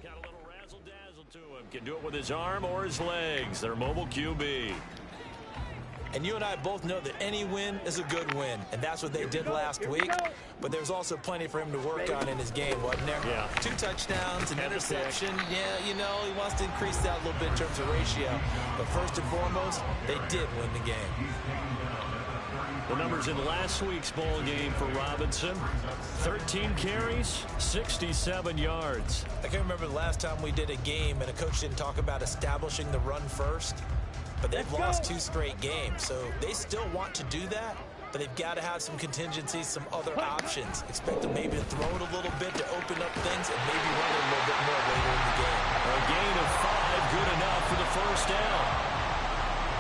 Got a little razzle-dazzle to him. Can do it with his arm or his legs. Their mobile QB. And you and I both know that any win is a good win, and that's what they did last week. But there's also plenty for him to work on in his game, wasn't there? Yeah. 2 touchdowns, an interception. Yeah, you know, he wants to increase that a little bit in terms of ratio. But first and foremost, they did win the game. The numbers in last week's bowl game for Robinson: 13 carries, 67 yards. I can't remember the last time we did a game and a coach didn't talk about establishing the run first. But they've lost 2 straight games, so they still want to do that, but they've got to have some contingencies, some other options. Expect them maybe to throw it a little bit to open up things and maybe run it a little bit more later in the game. A gain of 5, good enough for the first down.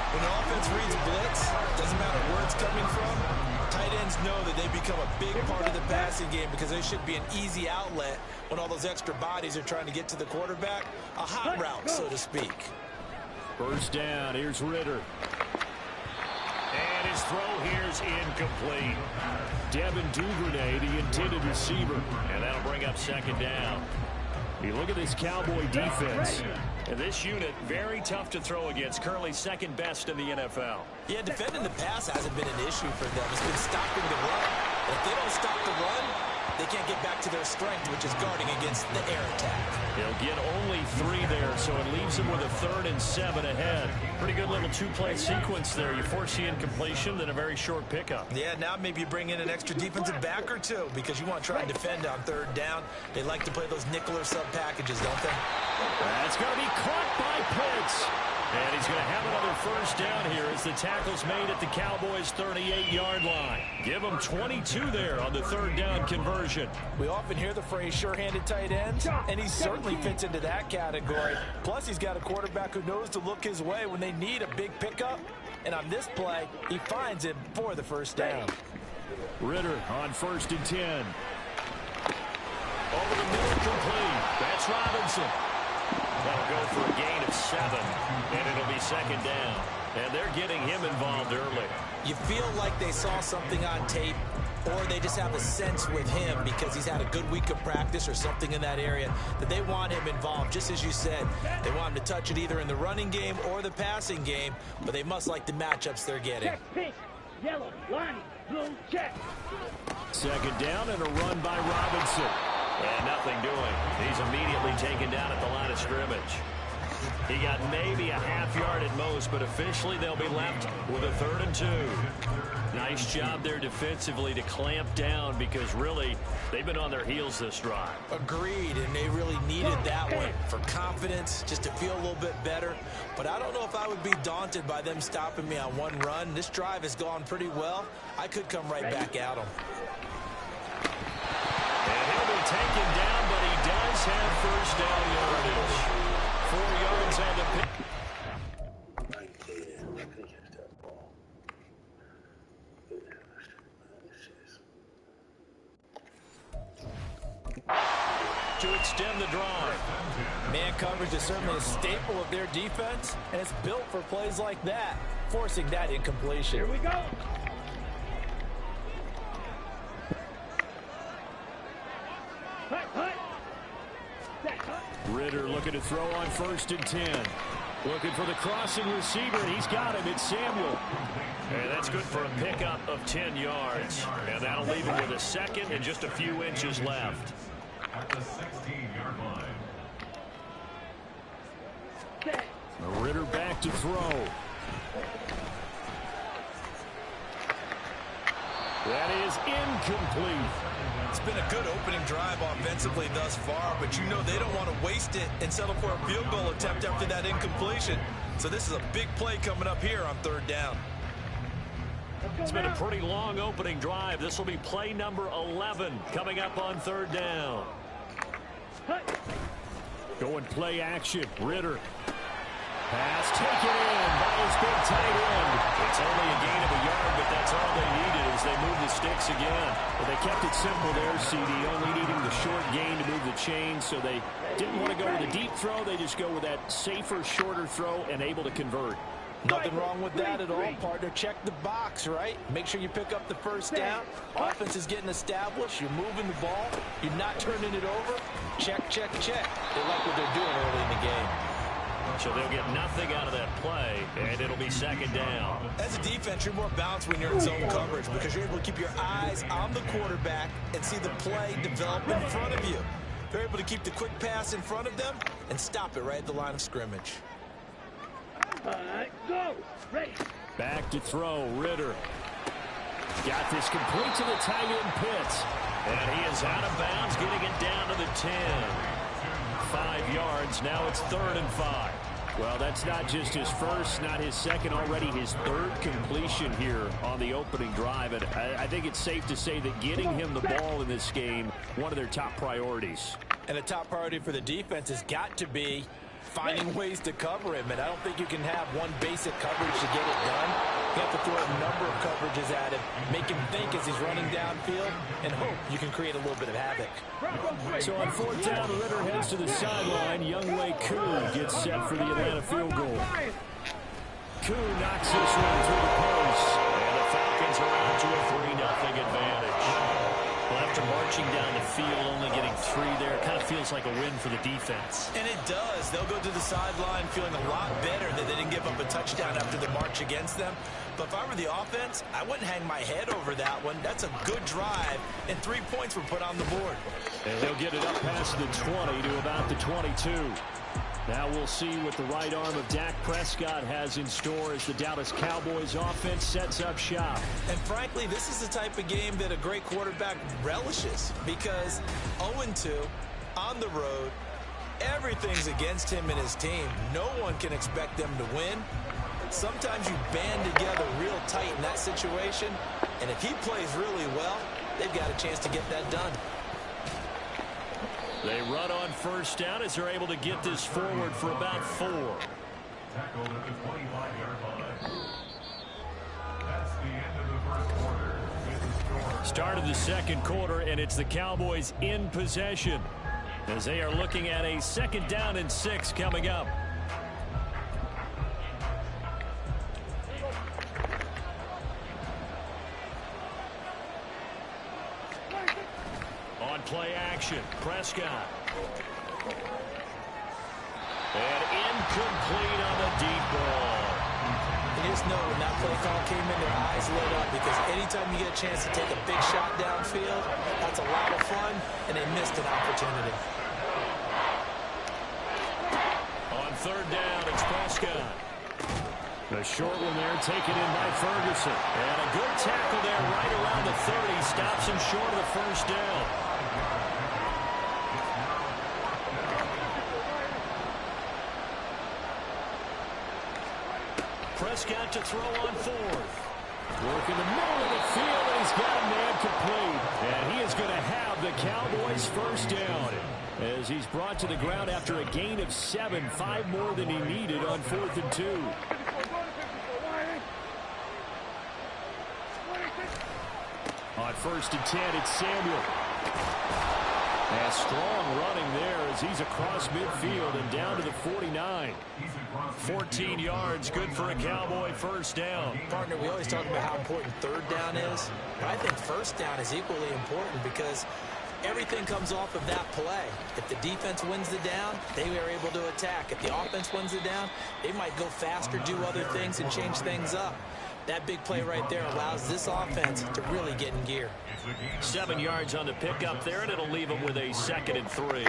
When the offense reads blitz, doesn't matter where it's coming from, tight ends know that they become a big part of the passing game because they should be an easy outlet when all those extra bodies are trying to get to the quarterback. A hot route, so to speak. First down, here's Ritter. And his throw here's incomplete. Devin Duvernay, the intended receiver. And that'll bring up second down. You look at this Cowboy defense. And this unit, very tough to throw against. Currently second best in the NFL. Yeah, defending the pass hasn't been an issue for them. It's been stopping the run. And if they don't stop the run, they can't get back to their strength, which is guarding against the air attack. They'll get only 3 there, so it leaves them with a 3rd and 7 ahead. Pretty good little 2-play sequence there. You force the incompletion, then a very short pickup. Yeah, now maybe you bring in an extra defensive back or 2 because you want to try and defend on 3rd down. They like to play those nickel or sub packages, don't they? That's going to be caught by Pitts. And he's going to have another first down here as the tackle's made at the Cowboys' 38-yard line. Give them 22 there on the 3rd down conversion. We often hear the phrase sure-handed tight ends, and he certainly fits into that category. Plus, he's got a quarterback who knows to look his way when they need a big pickup. And on this play, he finds him for the first down. Ritter on 1st and 10. Over the middle, complete. That's Robinson. That'll go for a gain of 7, and it'll be second down. And they're getting him involved early. You feel like they saw something on tape, or they just have a sense with him because he's had a good week of practice or something in that area that they want him involved. Just as you said, they want him to touch it either in the running game or the passing game, but they must like the matchups they're getting. Check, pink, yellow, line, blue, check. Second down and a run by Robinson. And nothing doing. He's immediately taken down at the line of scrimmage. He got maybe a half yard at most, but officially they'll be left with a 3rd and 2. Nice job there defensively to clamp down because really they've been on their heels this drive. Agreed, and they really needed that one for confidence, just to feel a little bit better. But I don't know if I would be daunted by them stopping me on one run. This drive has gone pretty well. I could come right back at them. And he'll be taken down, but he does have first down yardage. 4 yards on the pick. To extend the drive. Man coverage is certainly a staple of their defense, and it's built for plays like that, forcing that incompletion. Here we go. Ritter looking to throw on 1st and 10. Looking for the crossing receiver, and he's got him. It's Samuel. And that's good for a pickup of 10 yards. And that'll leave him with a 2nd and just a few inches left. At the 16-yard line. Ritter back to throw. That is incomplete. It's been a good opening drive offensively thus far, but you know they don't want to waste it and settle for a field goal attempt after that incompletion. So this is a big play coming up here on 3rd down. It's been a pretty long opening drive. This will be play number 11 coming up on 3rd down. Going play action. Ritter. Pass taken in by his big tight end. It's only a gain of a yard, but that's all they needed as they move the sticks again. Well, they kept it simple there, CD, only needing the short gain to move the chain, so they didn't want to go with a deep throw. They just go with that safer, shorter throw and able to convert. Nothing wrong with that at all, partner. Check the box, right? Make sure you pick up the first down. Offense is getting established. You're moving the ball. You're not turning it over. Check, check, check. They like what they're doing early in the game. So they'll get nothing out of that play, and it'll be second down. As a defense, you're more balanced when you're in zone coverage because you're able to keep your eyes on the quarterback and see the play develop in front of you. They're able to keep the quick pass in front of them and stop it right at the line of scrimmage. All right, go. Ready. Back to throw, Ritter. Got this complete to the tight end Pitts. And he is out of bounds, getting it down to the 10. 5 yards, now it's 3rd and 5. Well, that's not just his first, not his second, already his 3rd completion here on the opening drive. And I think it's safe to say that getting him the ball in this game, one of their top priorities. And a top priority for the defense has got to be finding ways to cover him. And I don't think you can have one basic coverage to get it done. You have to throw a number of coverages at him, make him think as he's running downfield, and hope you can create a little bit of havoc. So on 4th down, Ritter heads to the sideline. Younghoe Koo gets set for the Atlanta field goal. Koo knocks this one through the post. And the Falcons are out to a 3-0 advantage. Well, after marching down the field, only getting 3 there, it kind of feels like a win for the defense. And it does. They'll go to the sideline feeling a lot better that they didn't give up a touchdown after the march against them. But if I were the offense, I wouldn't hang my head over that one. That's a good drive, and 3 points were put on the board. And he'll get it up past the 20 to about the 22. Now we'll see what the right arm of Dak Prescott has in store as the Dallas Cowboys offense sets up shop. And frankly, this is the type of game that a great quarterback relishes because 0-2 on the road, everything's against him and his team. No one can expect them to win. Sometimes you band together real tight in that situation, and if he plays really well, they've got a chance to get that done. They run on 1st down as they're able to get this forward for about 4. Tackled at the 25-yard line. That's the end of the first quarter. With the score. Start of the 2nd quarter, and it's the Cowboys in possession as they are looking at a 2nd down and 6 coming up. On play action, Prescott. And incomplete on the deep ball. You just know when that play call came in, their eyes lit up because anytime you get a chance to take a big shot downfield, that's a lot of fun, and they missed an opportunity. On 3rd down, it's Prescott. The short one there taken in by Ferguson. And a good tackle there right around the 30. Stops him short of the 1st down. Prescott to throw on 4th. Work in the middle of the field, and he's got a man complete. And he is going to have the Cowboys' 1st down as he's brought to the ground after a gain of 7, 5 more than he needed on 4th and 2. On 1st and 10, it's Samuel. And strong running there as he's across midfield and down to the 49. 14 yards, good for a Cowboy 1st down. Partner, we always talk about how important 3rd down is, but I think 1st down is equally important because everything comes off of that play. If the defense wins the down, they are able to attack. If the offense wins the down, they might go faster, do other things, and change things up. That big play right there allows this offense to really get in gear. 7 yards on the pickup there, and it'll leave them with a 2nd and 3.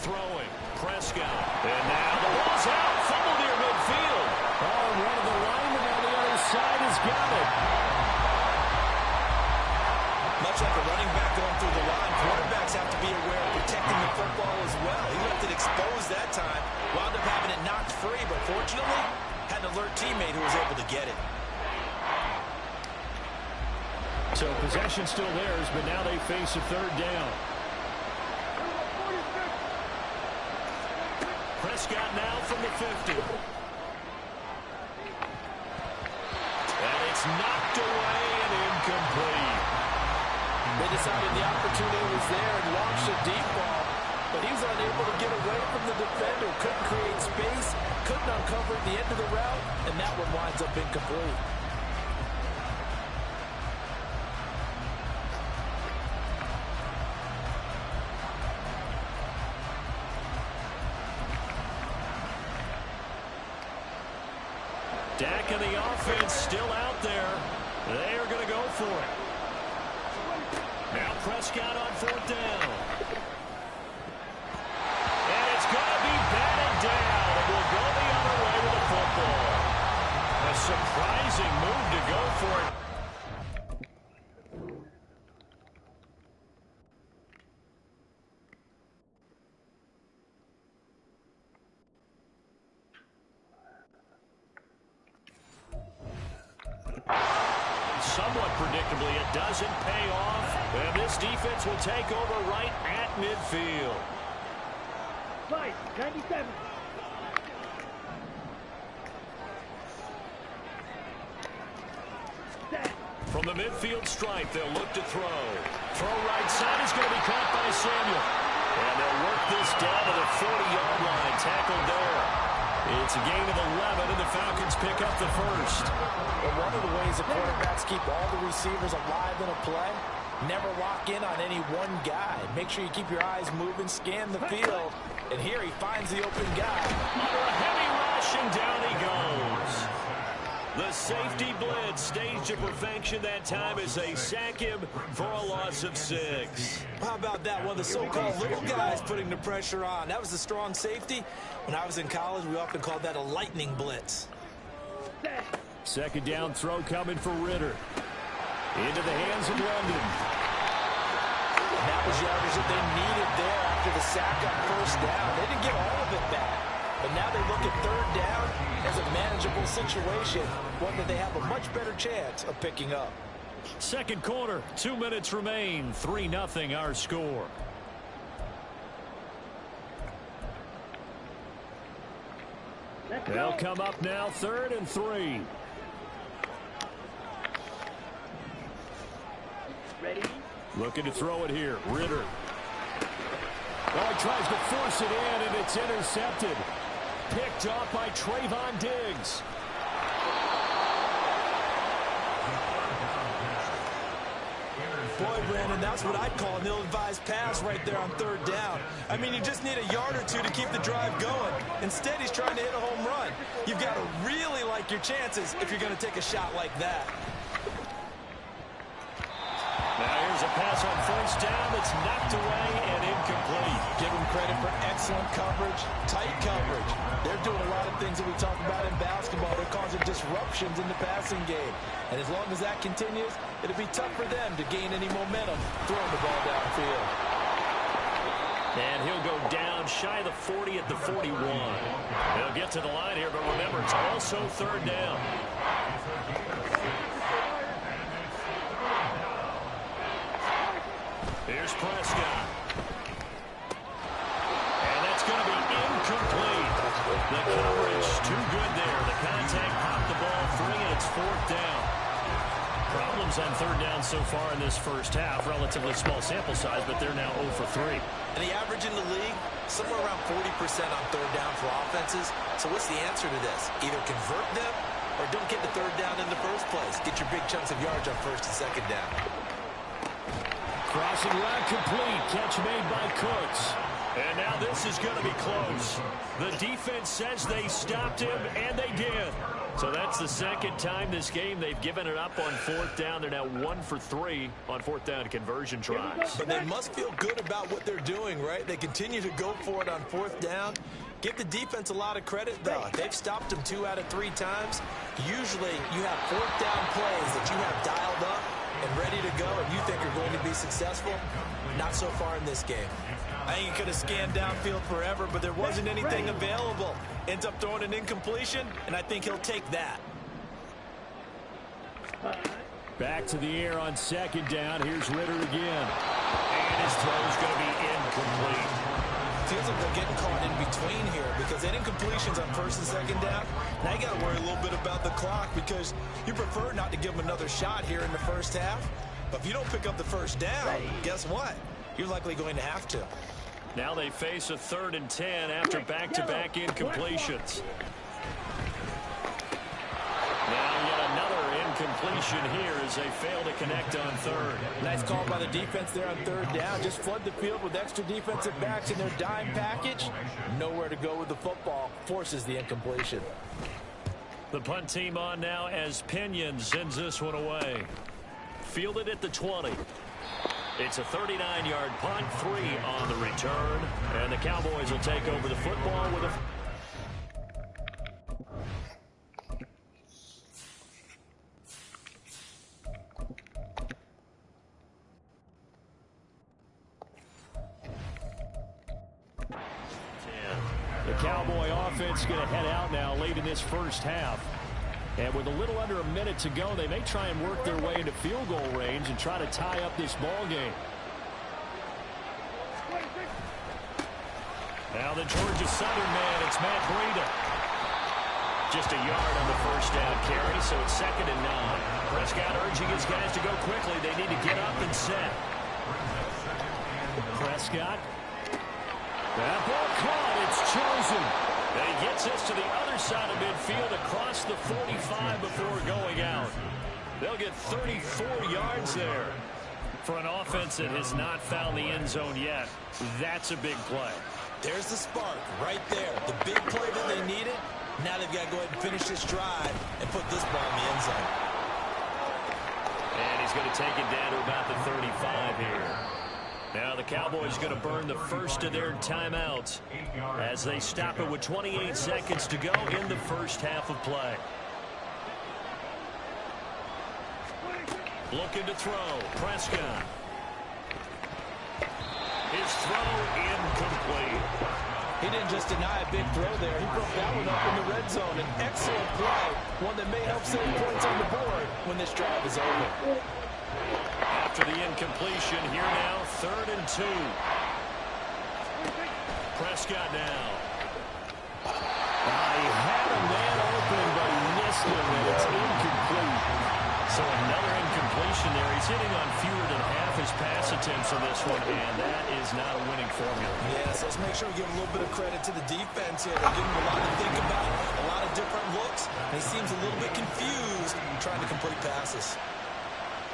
Throwing, Prescott. And now the ball's out. Fumble near midfield. Oh, one of the linemen on the other side has got it. Much like a running back going through the line, quarterbacks have to be aware of protecting the football as well. He left it exposed that time, wound up having it knocked free, but fortunately, had an alert teammate who was able to get it. So possession still theirs, but now they face a 3rd down. Prescott now from the 50. And it's knocked away and incomplete. They decided the opportunity was there and launched a deep ball. but he was unable to get away from the defender. Couldn't create space, couldn't uncover the end of the route, and that one winds up incomplete. Dak and the offense still out there. They are going to go for it. Now Prescott on fourth down. And it's going to be batted down. It will go the other way with the football. A surprising move to go for it. Somewhat predictably, it doesn't pay off. And this defense will take over right at midfield. Fight, 97. From the midfield stripe, they'll look to throw. Throw right side is going to be caught by Samuel. And they'll work this down to the 40-yard line. Tackled there. It's a gain of 11, and the Falcons pick up the first. And one of the ways the quarterbacks keep all the receivers alive in a play, never lock in on any one guy. Make sure you keep your eyes moving, scan the field. And here he finds the open guy. Under a heavy rush, and down he goes. The safety blitz staged to perfection that time as they sack him for a loss of 6. How about that? One of the so-called little guys putting the pressure on. That was the strong safety. When I was in college, we often called that a lightning blitz. Second down throw coming for Ritter. Into the hands of London. And that was yardage that they needed there after the sack on first down. They didn't get all of it back. But now they look at third down as a manageable situation, one that they have a much better chance of picking up. Second quarter, 2 minutes remain, 3-0 our score. They'll come up now, 3rd and 3. Ready? Looking to throw it here, Ritter. Oh, he tries to force it in, and it's intercepted. Picked off by Trayvon Diggs. Boy, Brandon, that's what I'd call an ill-advised pass right there on third down. I mean, you just need a yard or two to keep the drive going. Instead, he's trying to hit a home run. You've got to really like your chances if you're going to take a shot like that. Now here's a pass on first down that's knocked away and incomplete. Give them credit for excellent coverage, tight coverage. They're doing a lot of things that we talk about in basketball. They're causing disruptions in the passing game. And as long as that continues, it'll be tough for them to gain any momentum throwing the ball downfield. And he'll go down shy of the 40 at the 41. They'll get to the line here, but remember, it's also third down. Here's Prescott. And that's going to be incomplete. The coverage too good there. The contact popped the ball free, and it's fourth down. Problems on third down so far in this first half. Relatively small sample size, but they're now 0 for 3. And the average in the league, somewhere around 40% on third down for offenses. So what's the answer to this? Either convert them or don't get the third down in the first place. Get your big chunks of yards on first and second down. Crossing route complete. Catch made by Cooks. And now this is going to be close. The defense says they stopped him, and they did. So that's the second time this game they've given it up on fourth down. They're now 1 for 3 on fourth down conversion tries. But they must feel good about what they're doing, right? They continue to go for it on fourth down. Give the defense a lot of credit, though. They've stopped them 2 out of 3 times. Usually you have fourth down plays that you have dialed up and ready to go, and you think are going to be successful. Not so far in this game. I think he could have scanned downfield forever, but there wasn't anything available. Ends up throwing an incompletion, and I think he'll take that. Back to the air on second down. Here's Ritter again. And his throw's going to be incomplete. Feels like they're getting caught in between here because they had incompletions on first and second down. Now you got to worry a little bit about the clock because you prefer not to give them another shot here in the first half. But if you don't pick up the first down, guess what? You're likely going to have to. Now they face a 3rd and 10 after back-to-back incompletions. Now yet another incompletion here as they fail to connect on 3rd. Nice call by the defense there on 3rd down. Just flood the field with extra defensive backs in their dime package. Nowhere to go with the football. Forces the incompletion. The punt team on now as Pinion sends this one away. Fielded at the 20. It's a 39-yard punt, 3 on the return. And the Cowboys will take over the football with a... The Cowboy offense going to head out now late in this first half. And with a little under a minute to go, they may try and work their way into field goal range and try to tie up this ball game. Now the Georgia Southern man, it's Matt Breida. Just a yard on the first down carry, so it's 2nd and 9. Prescott urging his guys to go quickly. They need to get up and set. Prescott. That ball caught. It's chosen. And he gets us to the other side of midfield across the 45 before going out. They'll get 34 yards there. For an offense that has not found the end zone yet, that's a big play. There's the spark right there. The big play that they needed. Now they've got to go ahead and finish this drive and put this ball in the end zone. And he's going to take it down to about the 35 here. Now the Cowboys going to burn the first of their timeouts as they stop it with 28 seconds to go in the first half of play. Looking to throw. Prescott. His throw incomplete. He didn't just deny a big throw there. He broke that one up in the red zone. An excellent play. One that may help save points on the board when this drive is over. After the incompletion, here now, 3rd and 2. Prescott now. He had a man open, but he missed him, and it's incomplete. So another incompletion there. He's hitting on fewer than half his pass attempts on this one, and that is not a winning formula. Yes, let's make sure we give a little bit of credit to the defense here. They're giving him a lot to think about, a lot of different looks, and he seems a little bit confused trying to complete passes.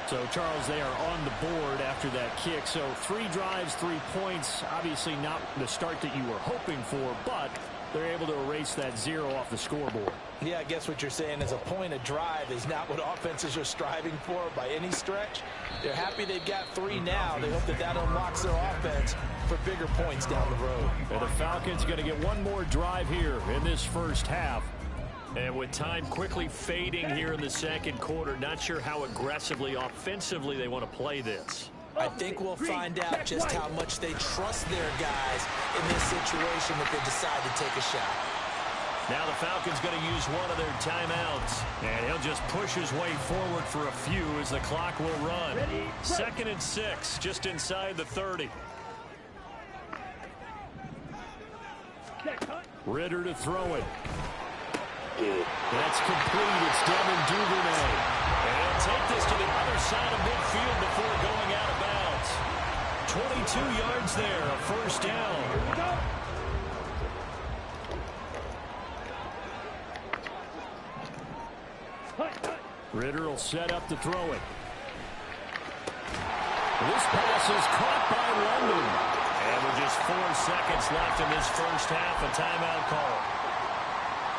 So, Charles, they are on the board after that kick. So 3 drives, 3 points. Obviously not the start that you were hoping for, but they're able to erase that 0 off the scoreboard. Yeah, I guess what you're saying is a point a drive is not what offenses are striving for by any stretch. They're happy they've got 3 now. They hope that that unlocks their offense for bigger points down the road. And the Falcons going to get one more drive here in this first half. And with time quickly fading here in the second quarter, not sure how aggressively, offensively they want to play this. I think we'll find out just how much they trust their guys in this situation that they decide to take a shot. Now the Falcons going to use one of their timeouts. And he'll just push his way forward for a few as the clock will run. 2nd and 6, just inside the 30. Ritter to throw it. That's complete. It's Devin Duvernay. And he'll take this to the other side of midfield before going out of bounds. 22 yards there, a first down. Ritter will set up to throw it. This pass is caught by London. And with just 4 seconds left in this first half, a timeout call.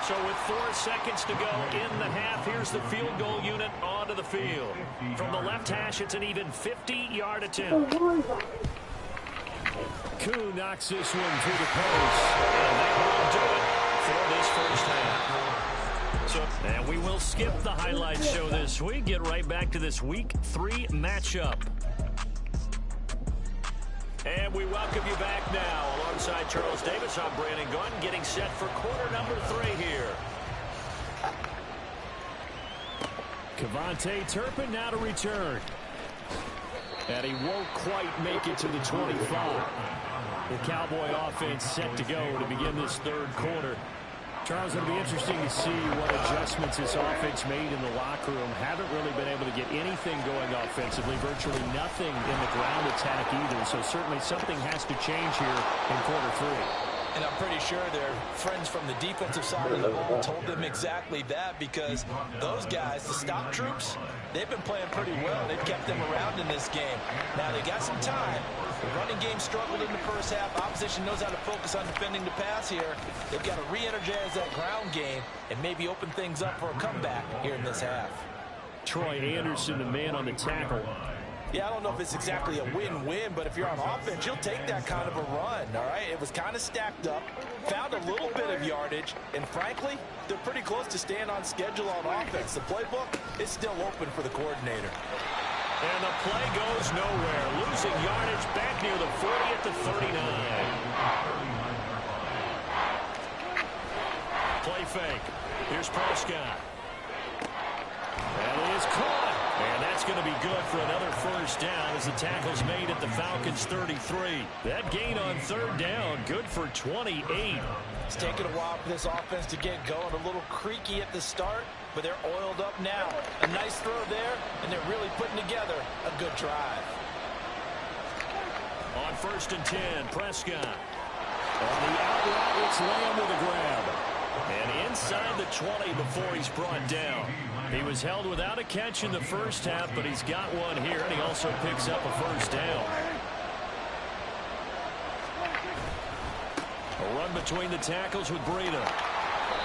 So with 4 seconds to go in the half, here's the field goal unit onto the field. From the left hash, it's an even 50-yard attempt. Koo knocks this one through the post. And that will do it for this first half. And we will skip the highlight show this week. Get right back to this Week 3 matchup. And we welcome you back now. Alongside Charles Davis, I'm Brandon Gunn, getting set for quarter number 3 here. Kevontae Turpin now to return. And he won't quite make it to the 25. The Cowboy offense set to go to begin this third quarter. Charles, it'll be interesting to see what adjustments this offense made in the locker room. Haven't really been able to get anything going offensively, virtually nothing in the ground attack either. So certainly something has to change here in quarter 3. And I'm pretty sure their friends from the defensive side of the ball told them exactly that, because those guys, the stop troops, they've been playing pretty well. They've kept them around in this game. Now they got some time. The running game struggled in the first half. Opposition knows how to focus on defending the pass here. They've got to re-energize that ground game and maybe open things up for a comeback here in this half. Troy Anderson, the man on the tackle. Yeah, I don't know if it's exactly a win-win, but if you're on offense, you'll take that kind of a run, all right? It was kind of stacked up, found a little bit of yardage, and frankly, they're pretty close to staying on schedule on offense. The playbook is still open for the coordinator. And the play goes nowhere. Losing yardage back near the 40 at the 39. Play fake. Here's Prescott. That is caught. And that's going to be good for another first down as the tackle's made at the Falcons' 33. That gain on third down, good for 28. It's taken a while for this offense to get going. A little creaky at the start, but they're oiled up now. A nice throw there, and they're really putting together a good drive. On 1st and 10, Prescott. On the out route, it's Lamb with a grab. And inside the 20 before he's brought down. He was held without a catch in the first half, but he's got one here, and he also picks up a first down. A run between the tackles with Breida.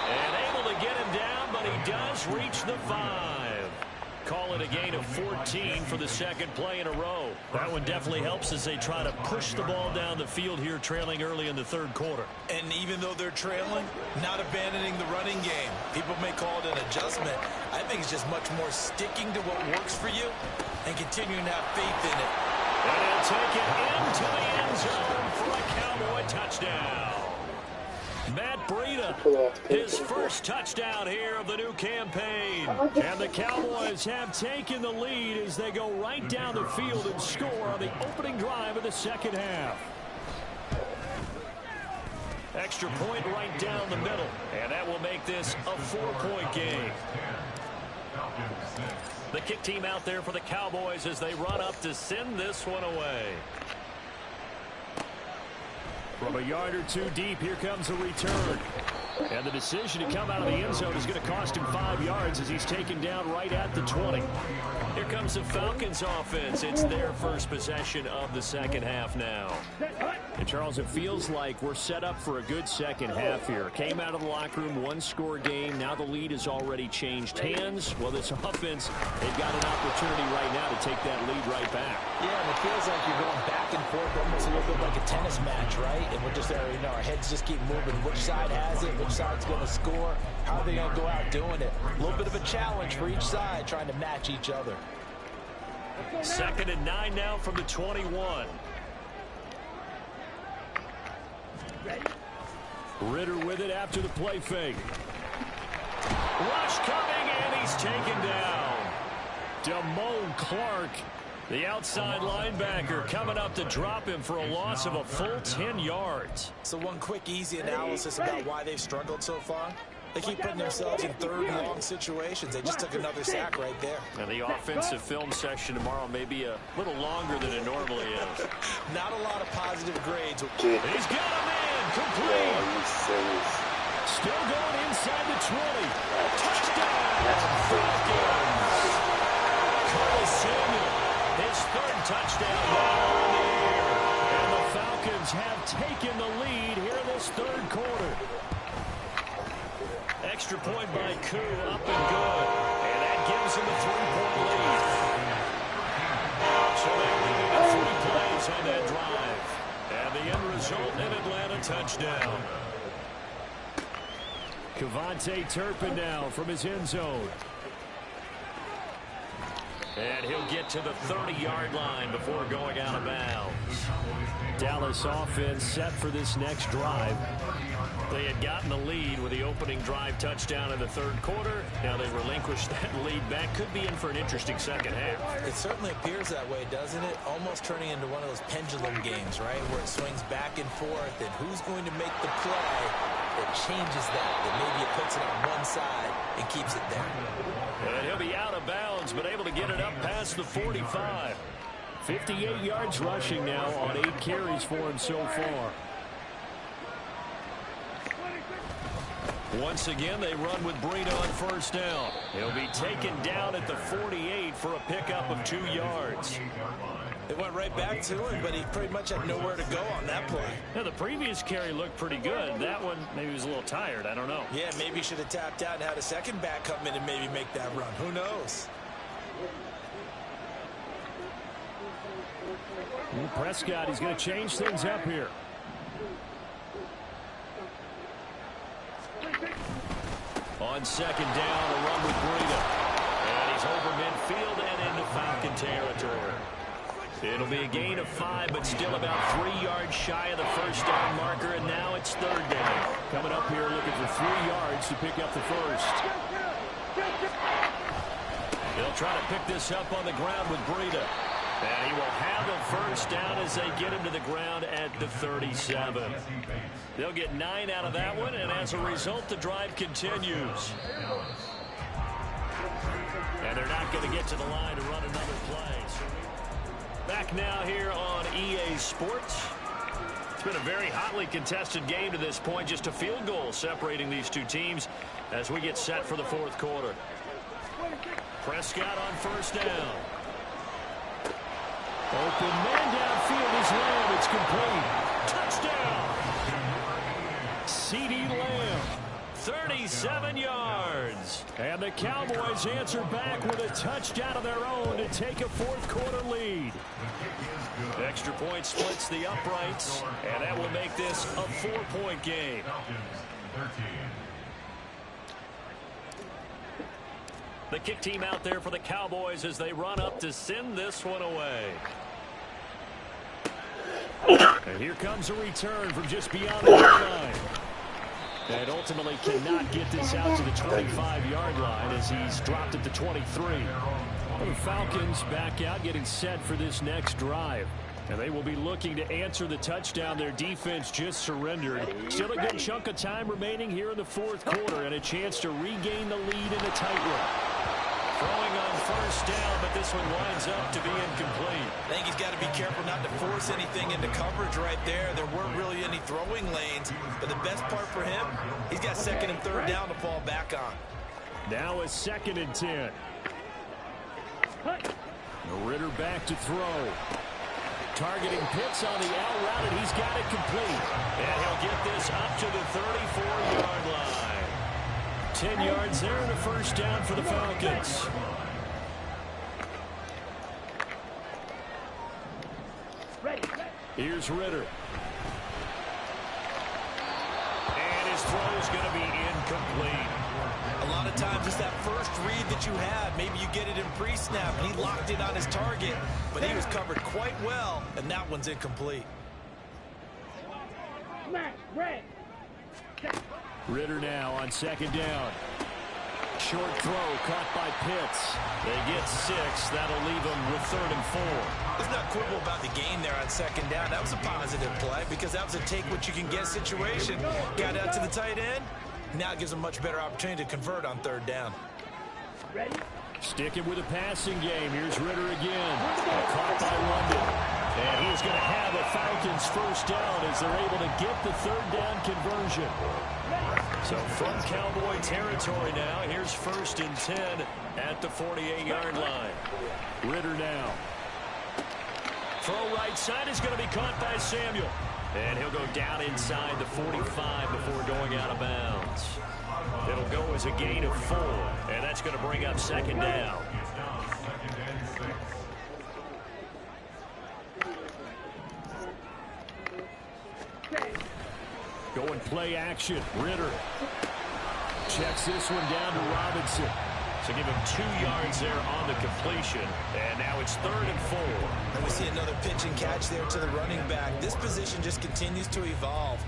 And able to get him down, but he does reach the 5. Call it a gain of 14 for the second play in a row. That one definitely helps as they try to push the ball down the field here, trailing early in the third quarter. And even though they're trailing, not abandoning the running game. People may call it an adjustment. I think it's just much more sticking to what works for you and continuing to have faith in it. And he'll take it into the end zone for a Cowboy touchdown. Matt Breida, his first touchdown here of the new campaign. And the Cowboys have taken the lead as they go right down the field and score on the opening drive of the second half. Extra point right down the middle. And that will make this a 4-point game. The kick team out there for the Cowboys as they run up to send this one away. From a yard or two deep, here comes a return. And the decision to come out of the end zone is going to cost him 5 yards as he's taken down right at the 20. Here comes the Falcons offense. It's their first possession of the second half now. And Charles, it feels like we're set up for a good second half here. Came out of the locker room, 1-score game. Now the lead has already changed hands. Well, this offense, they've got an opportunity right now to take that lead right back. Yeah, and it feels like you're going back and forth, almost a little bit like a tennis match, right? And we're just there, you know, our heads just keep moving. Which side has it? Which side's going to score? How are they going to go out doing it? A little bit of a challenge for each side, trying to match each other. 2nd and 9 now from the 21. Ritter with it after the play fake. Rush coming, and he's taken down. Damone Clark, the outside linebacker, coming up to drop him for a loss of a full 10 yards. So one quick, easy analysis about why they've struggled so far. They keep putting themselves in third and long situations. They just took another sack right there. And the offensive film session tomorrow may be a little longer than it normally is. Not a lot of positive grades. He's got a man complete. Still going inside the 20. Touchdown. Falcons. Curtis Samuel, his third touchdown now in the air. And the Falcons have taken the lead here in this third quarter. Extra point by Koo, up and good. And that gives him a 3-point lead. So they lead 3 plays on that drive. And the end result, an Atlanta touchdown. Kevontae Turpin now from his end zone. And he'll get to the 30-yard line before going out of bounds. Dallas offense set for this next drive. They had gotten the lead with the opening drive touchdown in the third quarter. Now they relinquished that lead back. Could be in for an interesting second half. It certainly appears that way, doesn't it? Almost turning into one of those pendulum games, right? Where it swings back and forth, and who's going to make the play that changes that maybe it puts it on one side and keeps it there. And he'll be out of bounds, but able to get it up past the 45. 58 yards rushing now on 8 carries for him so far. Once again, they run with Breida on first down. He'll be taken down at the 48 for a pickup of 2 yards. They went right back to him, but he pretty much had nowhere to go on that play. Yeah, the previous carry looked pretty good. That one, maybe he was a little tired. I don't know. Yeah, maybe he should have tapped out and had a second back come in and maybe make that run. Who knows? And Prescott, he's going to change things up here. On second down, a run with Breida. And he's over midfield and into Falcon territory. It'll be a gain of 5, but still about 3 yards shy of the first down marker, and now it's third down. Coming up here looking for 3 yards to pick up the first. He'll try to pick this up on the ground with Breida. And he will have a first down as they get him to the ground at the 37. They'll get 9 out of that one, and as a result, the drive continues. And they're not going to get to the line to run another play. Back now here on EA Sports. It's been a very hotly contested game to this point. Just a field goal separating these two teams as we get set for the fourth quarter. Prescott on first down. Open man downfield is Lamb. It's complete. Touchdown! CeeDee Lamb. 37 yards. And the Cowboys answer back with a touchdown of their own to take a fourth quarter lead. Extra point splits the uprights, and that will make this a 4-point game. The kick team out there for the Cowboys as they run up to send this one away. And here comes a return from just beyond the line. And ultimately cannot get this out to the 25-yard line as he's dropped at the 23. Well, the Falcons back out getting set for this next drive. And they will be looking to answer the touchdown their defense just surrendered. Still a good chunk of time remaining here in the fourth quarter and a chance to regain the lead in a tight one. Throwing on first down, but this one winds up to be incomplete. I think he's got to be careful not to force anything into coverage right there. There weren't really any throwing lanes, but the best part for him, he's got second and third down to fall back on. Now a 2nd and 10. Ritter back to throw. Targeting Pitts on the out route, and he's got it complete. And he'll get this up to the 34-yard line. 10 yards there and a first down for the Falcons. Here's Ritter. And his throw is going to be incomplete. A lot of times it's that first read that you have. Maybe you get it in pre-snap, and he locked in on his target, but he was covered quite well, and that one's incomplete. Ritter now on second down. Short throw caught by Pitts. They get 6. That'll leave them with 3rd and 4. There's not quibble about the gain there on second down. That was a positive play because that was a take-what-you-can-get situation. Got out to the tight end. Now it gives them a much better opportunity to convert on third down. Sticking with a passing game. Here's Ritter again. Caught by London. And he's going to have a Falcons first down as they're able to get the third down conversion. So from Cowboy territory now, here's 1st and 10 at the 48-yard line. Ritter now. Throw right side is going to be caught by Samuel. And he'll go down inside the 45 before going out of bounds. It'll go as a gain of 4, and that's going to bring up 2nd down. Going play action. Ritter checks this one down to Robinson. So give him 2 yards there on the completion. And now it's 3rd and 4. And we see another pitch and catch there to the running back. This position just continues to evolve.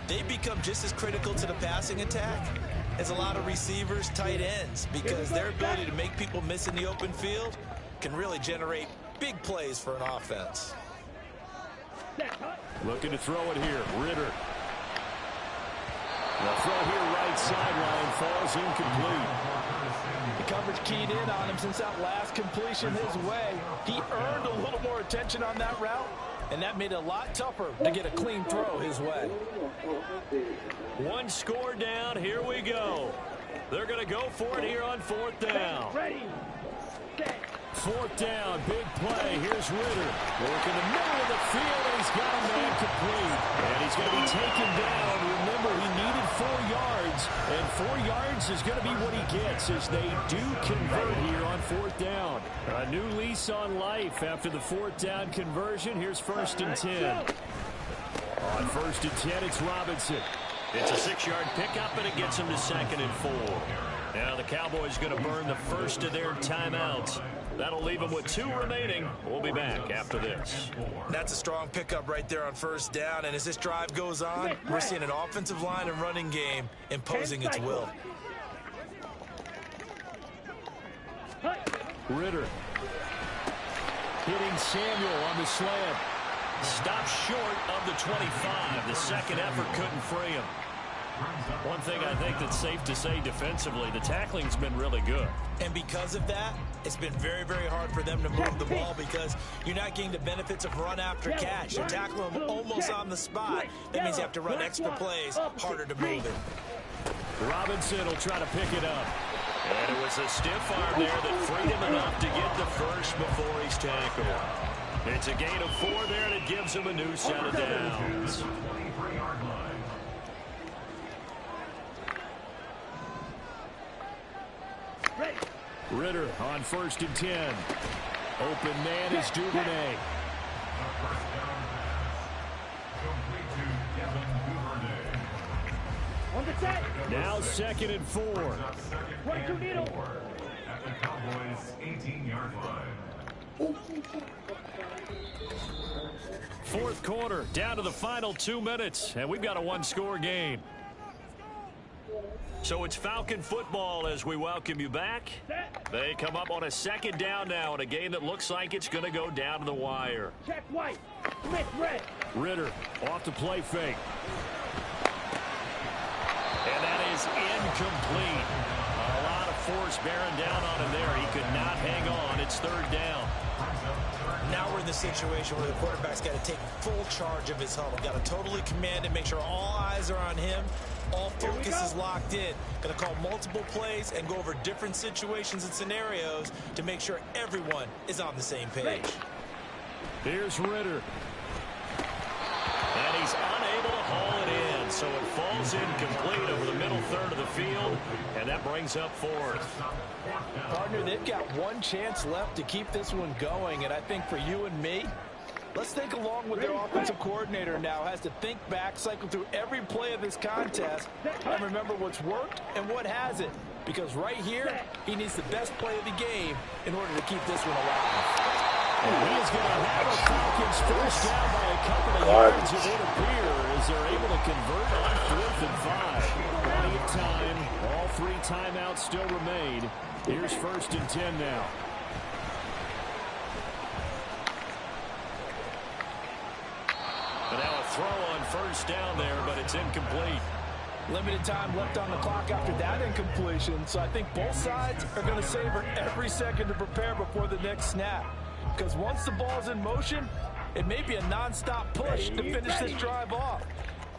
They become just as critical to the passing attack as a lot of receivers, tight ends, because their ability to make people miss in the open field can really generate big plays for an offense. Looking to throw it here. Ritter. The throw here right sideline falls incomplete. The coverage keyed in on him since that last completion his way. He earned a little more attention on that route, and that made it a lot tougher to get a clean throw his way. One score down. Here we go. They're going to go for it here on 4th down. Ready. Set. 4th down, big play. Here's Ritter. Working the middle of the field, and he's got a man complete. And he's going to be taken down. Remember, he needed 4 yards, and 4 yards is going to be what he gets as they do convert here on 4th down. A new lease on life after the 4th down conversion. Here's 1st and 10. On 1st and 10, it's Robinson. It's a 6-yard pickup, and it gets him to 2nd and 4. Now the Cowboys going to burn the first of their timeouts. That'll leave them with 2 remaining. We'll be back after this. That's a strong pickup right there on 1st down, and as this drive goes on, we're seeing an offensive line and running game imposing its will. Ritter hitting Samuel on the slant. Stopped short of the 25. The second effort couldn't free him. One thing I think that's safe to say defensively, the tackling's been really good. And because of that, it's been very, very hard for them to move the ball because you're not getting the benefits of run after catch. You're tackling them almost on the spot. That means you have to run extra plays, harder to move it. Robinson will try to pick it up. And it was a stiff arm there that freed him enough to get the first before he's tackled. It's a gain of 4 there, and it gives him a new set of downs. Ritter on 1st and 10. Open man is Duvernay. On the set. Now 2nd and 4. Right to needle. At the Cowboys' 18-yard line. 4th quarter, down to the final 2 minutes, and we've got a 1-score game. So it's Falcon football as we welcome you back. They come up on a 2nd down now in a game that looks like it's going to go down to the wire. Check white. Smith red. Ritter off the play fake. And that is incomplete. A lot of force bearing down on him there. He could not hang on. It's 3rd down. Now we're in the situation where the quarterback's got to take full charge of his huddle. Got to totally command and make sure all eyes are on him. All focus is locked in. Going to call multiple plays and go over different situations and scenarios to make sure everyone is on the same page. Here's Ritter. And he's unable to haul it in, so it falls incomplete over the middle third of the field, and that brings up 4th. Partner, they've got one chance left to keep this one going, and I think for you and me, let's think along with their offensive coordinator now. Has to think back, cycle through every play of this contest, and remember what's worked and what hasn't. Because right here, he needs the best play of the game in order to keep this one alive. And he is going to have a Falcons first down by a couple of yards, it would appear, as they're able to convert on 4th and 5. Plenty of time. All 3 timeouts still remain. Here's 1st and 10 now. And now a throw on 1st down there, but it's incomplete. Limited time left on the clock after that incompletion, so I think both sides are going to savor every second to prepare before the next snap. Because once the ball's in motion, it may be a non-stop push to finish this drive off.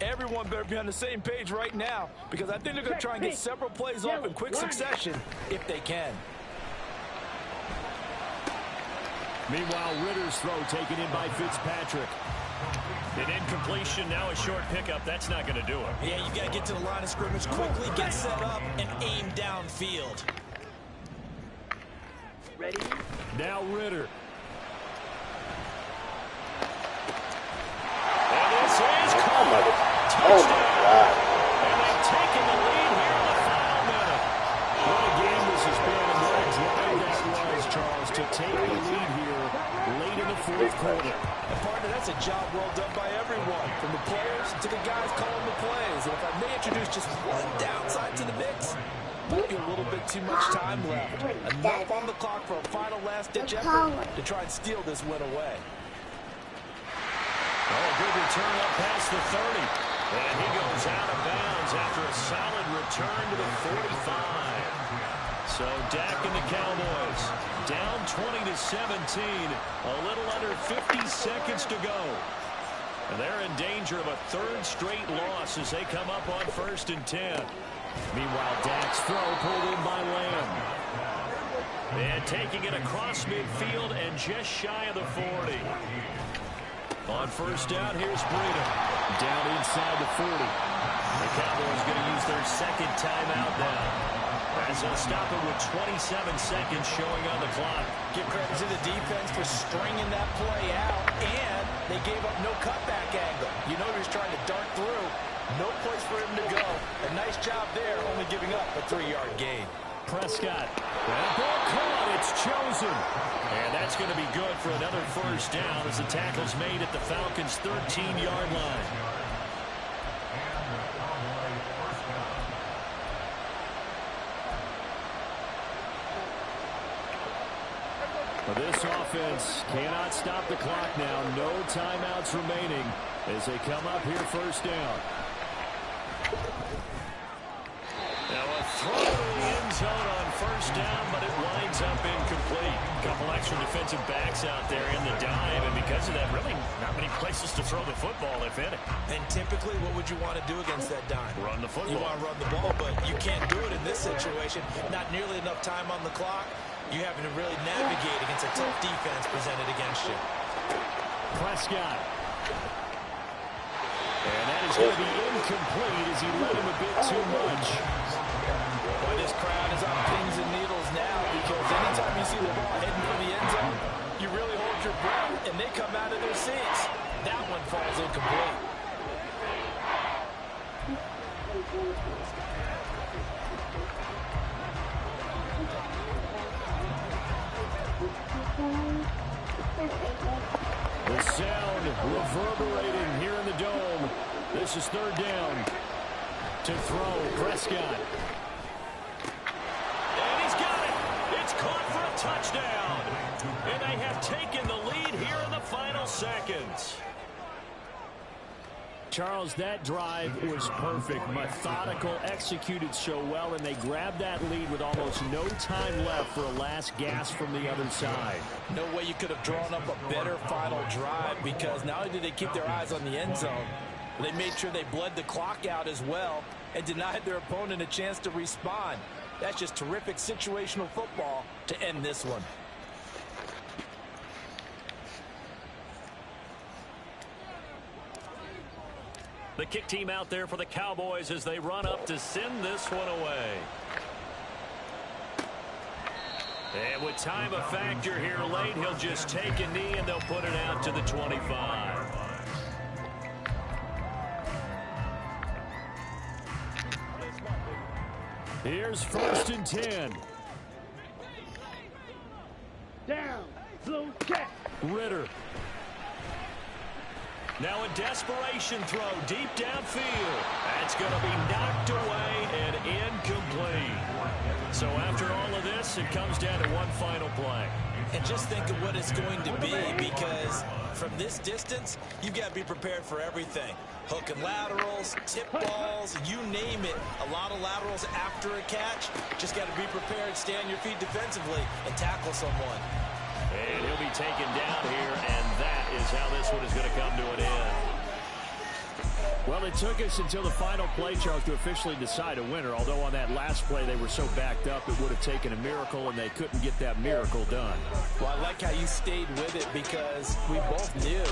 Everyone better be on the same page right now, because I think they're going to try and get several plays off in quick succession if they can. Meanwhile, Ritter's throw taken in by Fitzpatrick. An incompletion, now a short pickup. That's not going to do it. Yeah, you got to get to the line of scrimmage quickly, get set up, and aim downfield. Ready. Now Ritter. And this is caught. Touchdown. And they've taken the lead here in the final minute. What a game this has been, and what a drive that was, Charles, to take the lead here late in the 4th quarter. And partner, that's a job well done by everyone, from the players to the guys calling the plays. And if I may introduce just one downside to the mix, might be a little bit too much time left. Enough on the clock for a final last-ditch effort to try and steal this win away. Oh, good return up past the 30. And he goes out of bounds after a solid return to the 45. So Dak and the Cowboys down 20-17, a little under 50 seconds to go. And they're in danger of a third straight loss as they come up on 1st and 10. Meanwhile, Dak's throw pulled in by Lamb. And taking it across midfield and just shy of the 40. On 1st down, here's Breida. Down inside the 40. The Cowboys going to use their second timeout now, as they'll stop it with 27 seconds showing on the clock. Give credit to the defense for stringing that play out, and they gave up no cutback angle. You know he was trying to dart through. No place for him to go. A nice job there, only giving up a 3-yard gain. Prescott. That ball caught. It's chosen. And that's going to be good for another 1st down as the tackle's made at the Falcons' 13-yard line. Well, this offense cannot stop the clock now. No timeouts remaining as they come up here 1st down. Now a throw to the end zone on 1st down, but it winds up incomplete. A couple extra defensive backs out there in the dive, and because of that, really not many places to throw the football, if any. And typically, what would you want to do against that dime? Run the football. You want to run the ball, but you can't do it in this situation. Not nearly enough time on the clock. You're having to really navigate against a tough defense presented against you. Prescott. And that is going to be incomplete as he let him a bit too much. Boy, this crowd is on pins and needles now, because anytime you see the ball heading for the end zone, you really hold your breath, and they come out of their seats. That one falls incomplete. The sound reverberating here in the dome. This is 3rd down. To throw, Prescott. And he's got it. It's caught for a touchdown. And they have taken the lead here in the final seconds. Charles, that drive was perfect. Methodical, executed so well, and they grabbed that lead with almost no time left for a last gasp from the other side. No way you could have drawn up a better final drive, because not only did they keep their eyes on the end zone, they made sure they bled the clock out as well and denied their opponent a chance to respond. That's just terrific situational football to end this one. The kick team out there for the Cowboys as they run up to send this one away. And with time a factor here late, he'll just take a knee and they'll put it out to the 25. Here's 1st and 10. Down. Blue check. Ritter. Now a desperation throw deep downfield. That's going to be knocked away and incomplete. So after all of this, it comes down to one final play. And just think of what it's going to be, because from this distance, you've got to be prepared for everything. Hook and laterals, tip balls, you name it. A lot of laterals after a catch. Just got to be prepared, stay on your feet defensively, and tackle someone. And he'll be taken down here, and that is how this one is going to come to an end. Well, it took us until the final play, Charles, to officially decide a winner. Although on that last play they were so backed up, it would have taken a miracle, and they couldn't get that miracle done. Well, I like how you stayed with it, because we both knew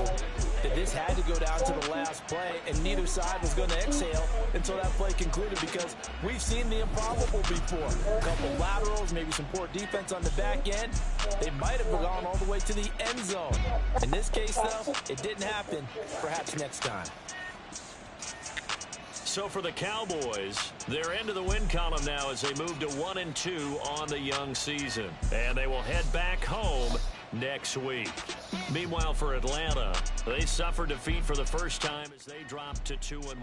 that this had to go down to the last play, and neither side was going to exhale until that play concluded, because we've seen the improbable before. A couple laterals, maybe some poor defense on the back end. They might have gone all the way to the end zone. In this case, though, it didn't happen. Perhaps next time. So for the Cowboys, they're into the win column now as they move to 1-2 on the young season. And they will head back home next week. Meanwhile, for Atlanta, they suffered defeat for the first time as they dropped to 2-1.